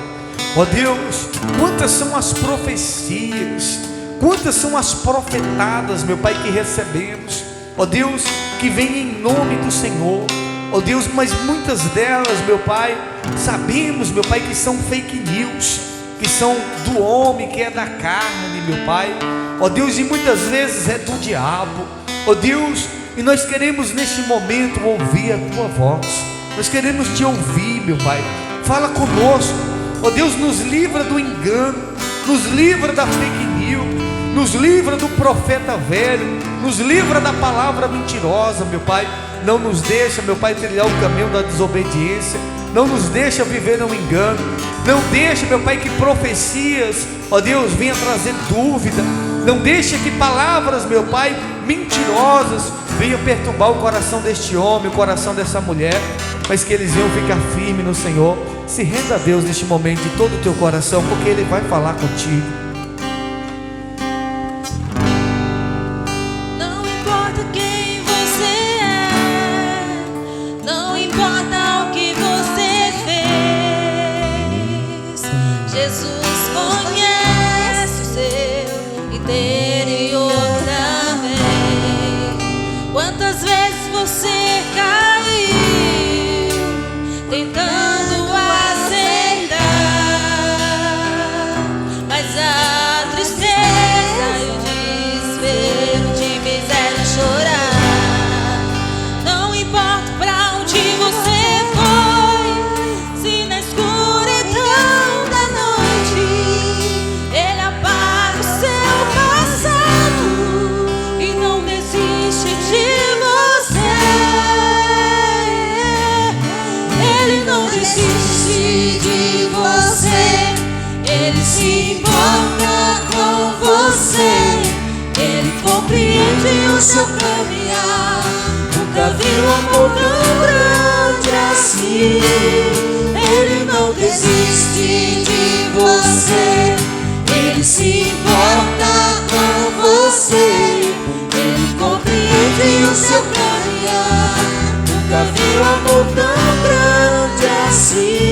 ó Deus, quantas são as profecias, quantas são as profetadas, meu Pai, que recebemos, ó Deus, que vem em nome do Senhor, ó Deus, mas muitas delas, meu Pai, sabemos, meu Pai, que são fake news, que são do homem, que é da carne, meu Pai, ó Deus, e muitas vezes é do diabo, ó Deus, e nós queremos neste momento ouvir a Tua voz, nós queremos Te ouvir, meu Pai, fala conosco, ó Deus, nos livra do engano, nos livra da fake news, nos livra do profeta velho, nos livra da palavra mentirosa, meu Pai. Não nos deixa, meu Pai, trilhar o caminho da desobediência, não nos deixa viver no engano, não deixa, meu Pai, que profecias, ó Deus, venha trazer dúvida, não deixa que palavras, meu Pai, mentirosas venham perturbar o coração deste homem, o coração dessa mulher, mas que eles venham ficar firmes no Senhor. Se renda a Deus neste momento de todo o teu coração, porque Ele vai falar contigo. Quantas vezes você caiu tentando aceitar, mas a tristeza e o desespero te fizeram chorar. Não importa pra onde você foi, se na escuridão da noite Ele apaga o seu passado e não desiste de Ele se importa com você, Ele compreende o seu caminhar. Nunca vi um amor tão grande assim. Ele não desiste de você, Ele se importa com você, Ele compreende o seu caminhar. Nunca vi um amor tão grande assim.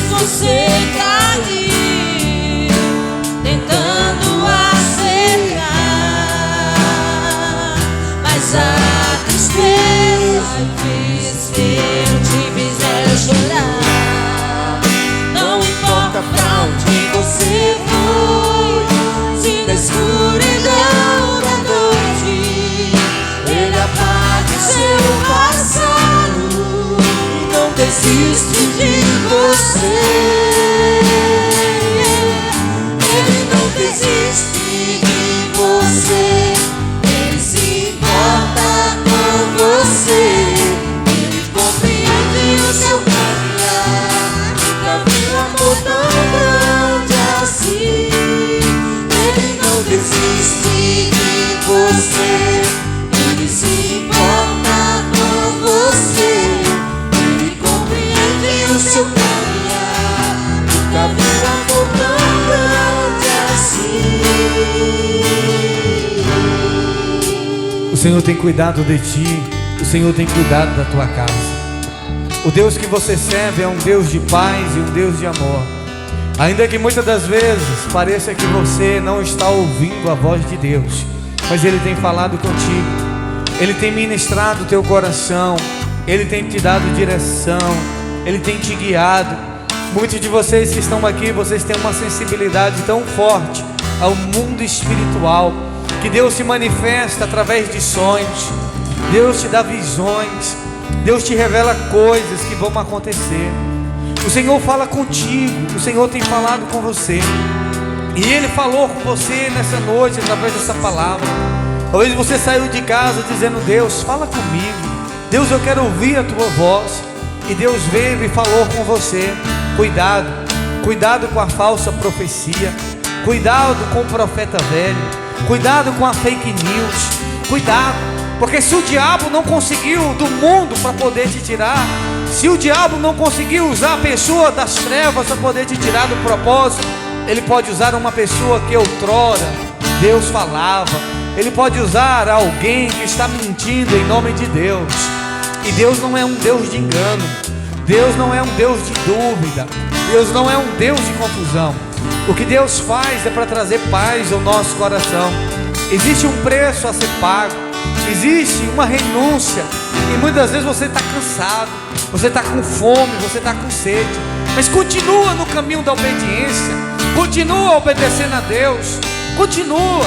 Você escuridão da noite, Ele apaga seu passado e não desiste de você. Ele não desiste de você, Ele se importa com você, Ele compreende o seu caminhar. Nunca vi um amor tão grande assim. Ele não desiste de você, Ele se importa com você, Ele compreende o seu caminhar. Nunca vi um amor tão grande assim. O Senhor tem cuidado de ti, o Senhor tem cuidado da tua casa. O Deus que você serve é um Deus de paz e um Deus de amor. Ainda que muitas das vezes pareça que você não está ouvindo a voz de Deus, mas Ele tem falado contigo, Ele tem ministrado o teu coração, Ele tem te dado direção, Ele tem te guiado. Muitos de vocês que estão aqui, vocês têm uma sensibilidade tão forte ao mundo espiritual, que Deus se manifesta através de sonhos, Deus te dá visões, Deus te revela coisas que vão acontecer. O Senhor fala contigo, o Senhor tem falado com você, e Ele falou com você nessa noite através dessa palavra. Talvez você saiu de casa dizendo: Deus, fala comigo, Deus, eu quero ouvir a tua voz. E Deus veio e falou com você. Cuidado, cuidado com a falsa profecia, cuidado com o profeta velho, cuidado com a fake news, cuidado, porque se o diabo não conseguiu do mundo para poder te tirar, se o diabo não conseguiu usar a pessoa das trevas para poder te tirar do propósito, ele pode usar uma pessoa que outrora Deus falava, ele pode usar alguém que está mentindo em nome de Deus. E Deus não é um Deus de engano, Deus não é um Deus de dúvida, Deus não é um Deus de confusão. O que Deus faz é para trazer paz ao nosso coração. Existe um preço a ser pago, existe uma renúncia, e muitas vezes você está cansado, você está com fome, você está com sede, mas continua no caminho da obediência, continua obedecendo a Deus, continua.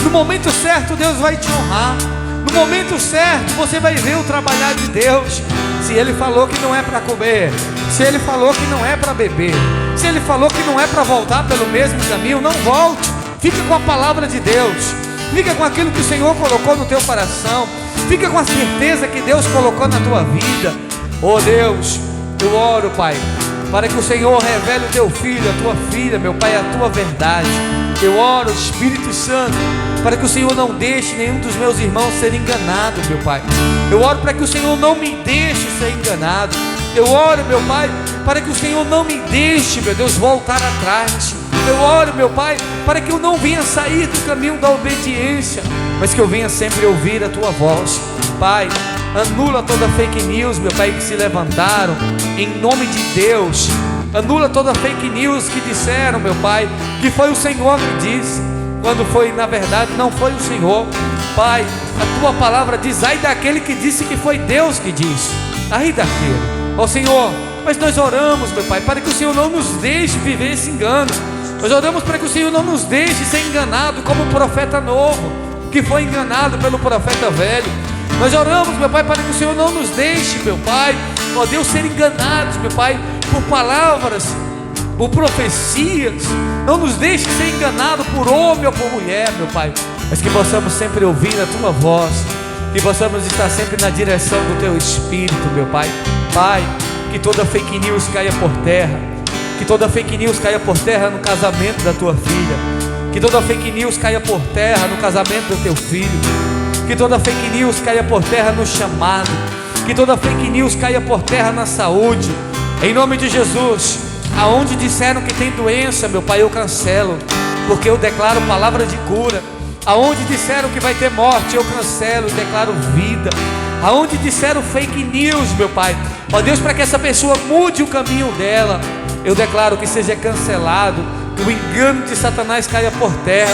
No momento certo Deus vai te honrar, no momento certo você vai ver o trabalhar de Deus. Se Ele falou que não é para comer, se Ele falou que não é para beber, se Ele falou que não é para voltar pelo mesmo caminho, não volte. Fica com a palavra de Deus, fica com aquilo que o Senhor colocou no teu coração, fica com a certeza que Deus colocou na tua vida. Oh Deus, eu oro, Pai, para que o Senhor revele o teu filho, a tua filha, meu Pai, a tua verdade. Eu oro, Espírito Santo, para que o Senhor não deixe nenhum dos meus irmãos ser enganado, meu Pai. Eu oro para que o Senhor não me deixe ser enganado. Eu oro, meu Pai, para que o Senhor não me deixe, meu Deus, voltar atrás. Eu oro, meu Pai, para que eu não venha sair do caminho da obediência, mas que eu venha sempre ouvir a tua voz. Pai, anula toda fake news, meu Pai, que se levantaram em nome de Deus. Anula toda fake news que disseram, meu Pai, que foi o Senhor que disse, quando foi, na verdade, não foi o Senhor. Pai, a tua palavra diz: ai daquele que disse que foi Deus que disse. Ai daquele, ó Senhor. Mas nós oramos, meu Pai, para que o Senhor não nos deixe viver esse engano. Nós oramos para que o Senhor não nos deixe ser enganado como o profeta novo, que foi enganado pelo profeta velho. Nós oramos, meu Pai, para que o Senhor não nos deixe, meu Pai, ó Deus, ser enganados, meu Pai, por palavras, por profecias. Não nos deixe ser enganado por homem ou por mulher, meu Pai, mas que possamos sempre ouvir a tua voz, que possamos estar sempre na direção do teu Espírito, meu Pai. Pai, que toda fake news caia por terra, que toda fake news caia por terra no casamento da tua filha, que toda fake news caia por terra no casamento do teu filho, que toda fake news caia por terra no chamado, que toda fake news caia por terra na saúde, em nome de Jesus. Aonde disseram que tem doença, meu Pai, eu cancelo, porque eu declaro palavra de cura. Aonde disseram que vai ter morte, eu cancelo e declaro vida. Aonde disseram fake news, meu Pai, ó Deus, para que essa pessoa mude o caminho dela, eu declaro que seja cancelado, que o engano de Satanás caia por terra,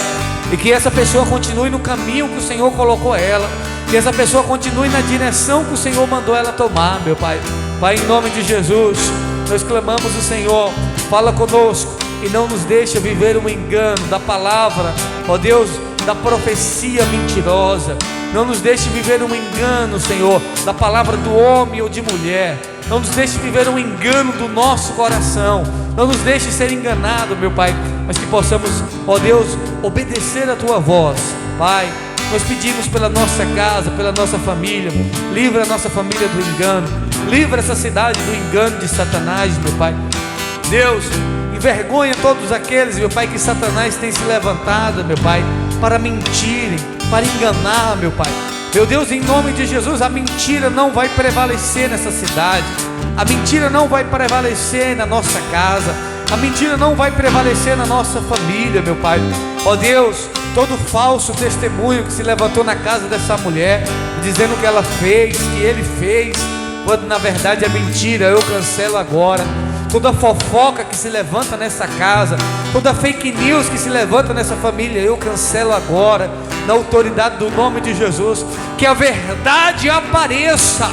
e que essa pessoa continue no caminho que o Senhor colocou ela, que essa pessoa continue na direção que o Senhor mandou ela tomar, meu Pai. Pai, em nome de Jesus, nós clamamos o Senhor, fala conosco, e não nos deixa viver um engano da palavra, ó Deus, da profecia mentirosa. Não nos deixe viver um engano, Senhor, da palavra do homem ou de mulher. Não nos deixe viver um engano do nosso coração. Não nos deixe ser enganado, meu Pai, mas que possamos, ó Deus, obedecer a Tua voz. Pai, nós pedimos pela nossa casa, pela nossa família. Livra a nossa família do engano. Livra essa cidade do engano de Satanás, meu Pai. Deus, envergonha todos aqueles, meu Pai, que Satanás tem se levantado, meu Pai, para mentirem, para enganar, meu Pai. Meu Deus, em nome de Jesus, a mentira não vai prevalecer nessa cidade. A mentira não vai prevalecer na nossa casa. A mentira não vai prevalecer na nossa família, meu Pai. Ó Deus, todo falso testemunho que se levantou na casa dessa mulher, dizendo que ela fez, que ele fez, quando na verdade é mentira, eu cancelo agora. Toda fofoca que se levanta nessa casa, toda fake news que se levanta nessa família, eu cancelo agora, na autoridade do nome de Jesus. Que a verdade apareça,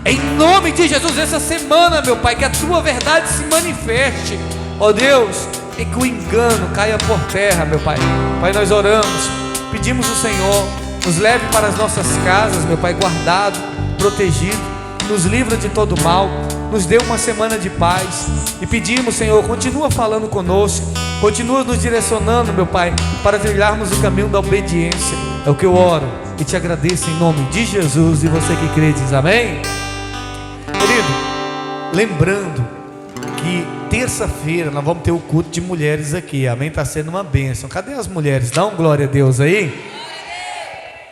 em nome de Jesus, essa semana, meu Pai, que a Tua verdade se manifeste, ó Deus, e que o engano caia por terra, meu Pai. Pai, nós oramos, pedimos ao Senhor, nos leve para as nossas casas, meu Pai, guardado, protegido, nos livra de todo mal, nos dê uma semana de paz, e pedimos, Senhor, continua falando conosco, continua nos direcionando, meu Pai, para trilharmos o caminho da obediência. É o que eu oro e te agradeço em nome de Jesus, e você que crê diz amém. Querido, lembrando que terça-feira nós vamos ter o culto de mulheres aqui, amém? Está sendo uma bênção. Cadê as mulheres? Dá um glória a Deus aí.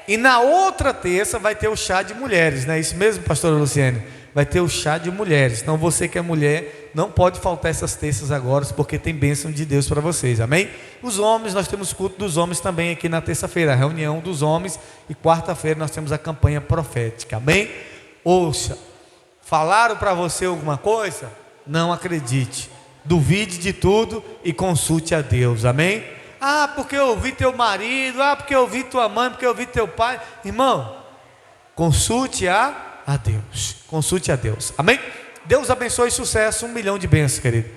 E na outra terça vai ter o chá de mulheres, não é isso mesmo, pastora Luciane? Vai ter o chá de mulheres. Então você que é mulher, não pode faltar essas terças agora, porque tem bênção de Deus para vocês, amém? Os homens, nós temos culto dos homens também aqui na terça-feira, a reunião dos homens, e quarta-feira nós temos a campanha profética, amém? Ouça, falaram para você alguma coisa? Não acredite, duvide de tudo e consulte a Deus, amém? Ah, porque eu ouvi teu marido, ah, porque eu ouvi tua mãe, porque eu ouvi teu pai. Irmão, consulte a Deus, consulte a Deus, amém? Deus abençoe e sucesso, 1 milhão de bênçãos, querido.